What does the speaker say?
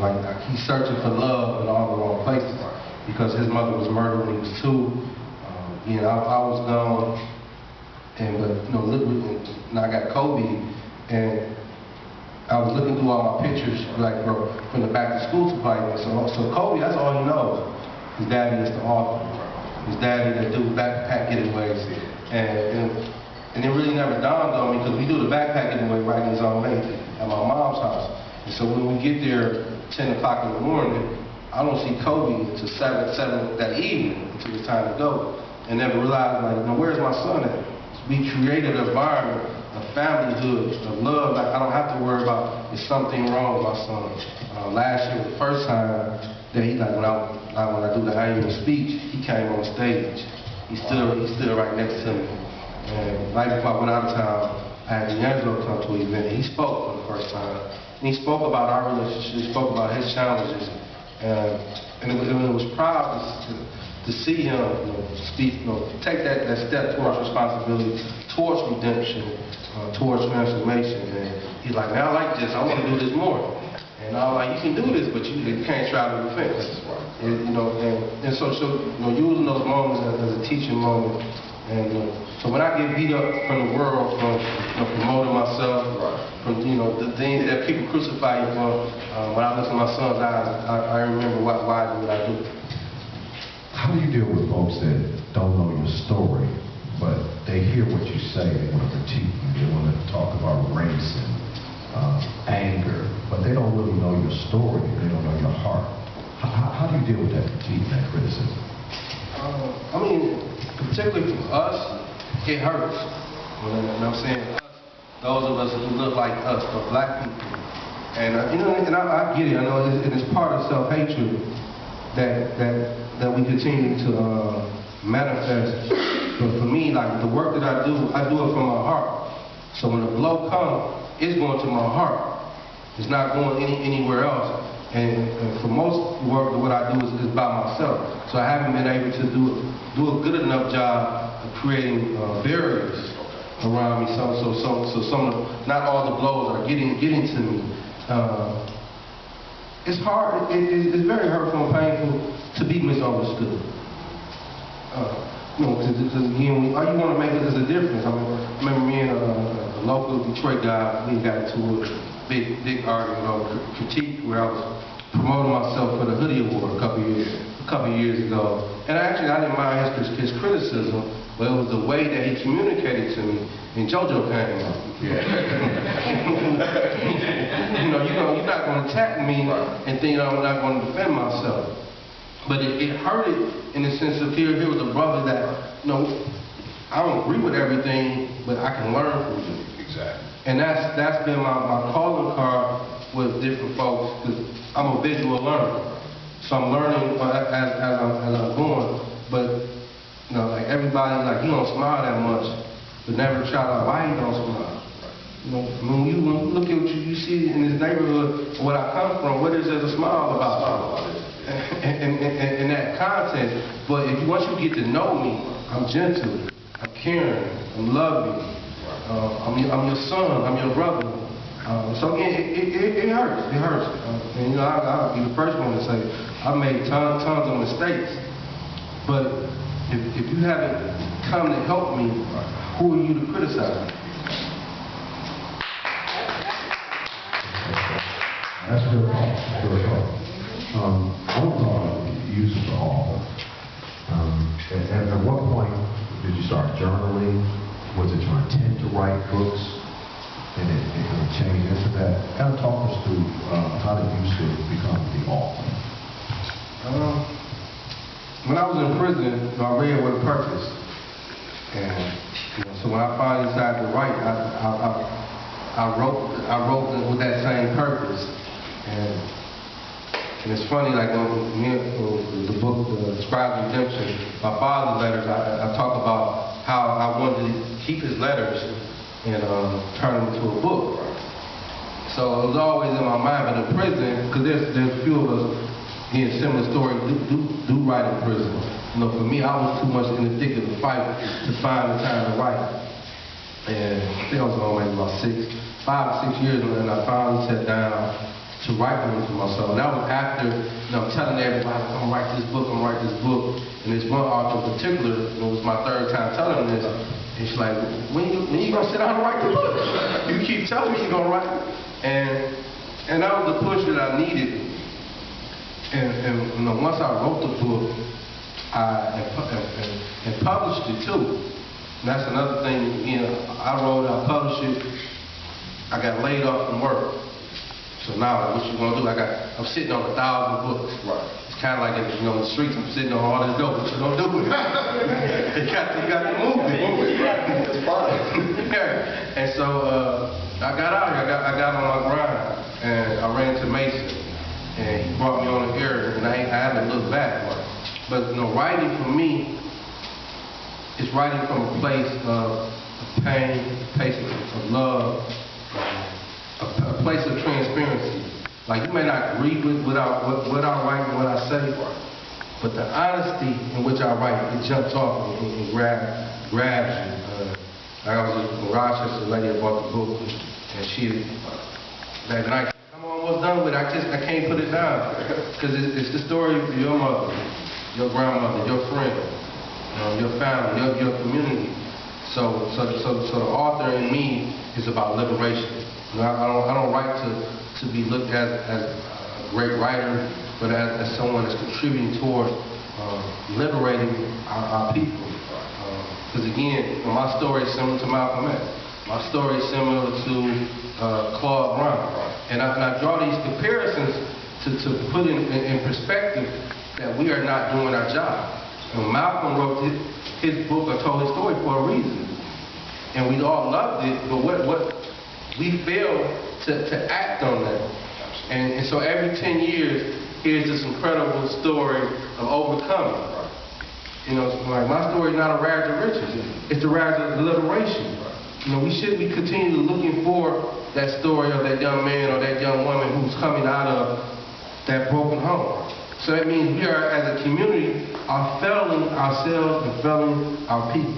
like he's searching for love in all the wrong places because his mother was murdered when he was 2. You know, I was gone, but you know, and I got Kobe, and I was looking through all my pictures, like from the back to school supply. So Kobe, that's all he knows. His daddy is the author. His daddy that do backpack getaways, and it really never dawned on me because we do the backpack getaway right in his own way at my mom's house. And so when we get there 10 o'clock in the morning, I don't see Kobe until 7 that evening until it's time to go. And never realized, like, you know, where's my son at? We created an environment of familyhood, of love. Like, I don't have to worry about is something wrong with my son. Last year, the first time that he, like, when I do the annual speech, he came on stage. He stood right next to me. And right before I went out of town, I had D'Angelo come to an event. He spoke for the first time. And he spoke about our relationship. He spoke about his challenges. And it was proud to see him, you know, speak, you know, take that step towards responsibility, towards redemption, towards transformation. And he's like, man, I like this. I want to do this more. And I was like, you can do this, but you can't try to defense. And, you know, and so you know, using those moments as a teaching moment. And so when I get beat up from the world, from promoting myself, from the things that people crucify you for, when I look in my son's eyes, I remember why I do what I do. How do you deal with folks that don't know your story, but they hear what you say, they want to critique you, they want to talk about race and anger, but they don't really know your story, they don't know your heart. How do you deal with that critique and that criticism? I mean, particularly for us, it hurts. You know what I'm saying? Those of us who look like us, the black people. And you know, and I get it. I know it's part of self-hatred that we continue to manifest. But for me, like the work that I do it from my heart. So when the blow comes, it's going to my heart. It's not going anywhere else. And for most work, what I do is by myself. So I haven't been able to do a good enough job of creating barriers around me. So some of not all the blows are getting to me. It's hard. It's very hurtful and painful to be misunderstood. You know, because again, all you want to make is a difference. I remember me and a local Detroit guy, we got into a big argument over critique where I was promoting myself for the Hoodie Award a couple of years ago. And actually, I didn't mind his criticism, but it was the way that he communicated to me. And JoJo came out. Yeah. you're not going to attack me and think I'm not going to defend myself. But it hurted in the sense of here was a brother that, you know, I don't agree with everything, but I can learn from you. Exactly. And that's been my calling card with different folks, because I'm a visual learner. So I'm learning as I'm going. But you know, like everybody, like you don't smile that much, but never try to why you don't smile. You know, when you look at what you see in this neighborhood, where I come from, what is there to smile about? And that content. But once you get to know me, I'm gentle, I'm caring, I'm loving. I'm your son, I'm your brother. So again, it hurts. It hurts. And you know, I'll be the first one to say I made tons of mistakes. But if you haven't come to help me, who are you to criticize? That's good talk. Good talk. I want to talk about use of the author. And at what point did you start journaling? Was it your intent to write books? And it kind of changed into that? Kind of talk us through how did you become the author? When I was in prison, I read with a purpose. And you know, so when I finally decided to write, I wrote with that same purpose. And it's funny, like when the book, The Scribe's Redemption, my father's letters, I talk about how I wanted to keep his letters and turn them into a book. So it was always in my mind, but in prison, because there's a few of us in similar stories do write in prison. You know, for me, I was too much in the thick of the fight to find the time to write. And I think I was on maybe about 5 or 6 years, and I finally sat down to write them to myself. And that was after, I'm telling everybody, I'm gonna write this book, I'm gonna write this book. And this one author in particular, it was my third time telling them this, and she's like, when you gonna sit down and write the book? You keep telling me you're gonna write it. And that was the push that I needed. And once I wrote the book, and published it too. And that's another thing, I wrote it, I published it, I got laid off from work. So now, what you gonna do? I'm sitting on 1,000 books. Right. It's kind of like, in the streets, I'm sitting on all this dope. What you gonna do with it? you got to move it. Right. It's fine. And so I got out here. I got on my grind, and I ran into Mason, and he brought me on the air, and I haven't looked back. But writing for me is writing from a place of pain, a place of love. A place of transparency. Like, you may not agree with what I write and what I say, but the honesty in which I write, it jumps off and grabs you. I was in Rochester, a lady that bought the book, and she, that night, I'm almost done with it. I can't put it down, because it's the story of your mother, your grandmother, your friend, your family, your community. So the author in me is about liberation. I don't write to be looked at as a great writer, but as someone that's contributing toward liberating our people. Because again, my story is similar to Malcolm X. My story is similar to Claude Brown. And I draw these comparisons to put in perspective that we are not doing our job. And Malcolm wrote his book or told his story for a reason. And we all loved it, but what we fail to act on that. And so every 10 years, here's this incredible story of overcoming. Like my story is not a rags to riches. It's the rags of liberation. We should be continually looking for that story of that young man or that young woman who's coming out of that broken home. So that means we are, as a community, are failing ourselves and failing our people.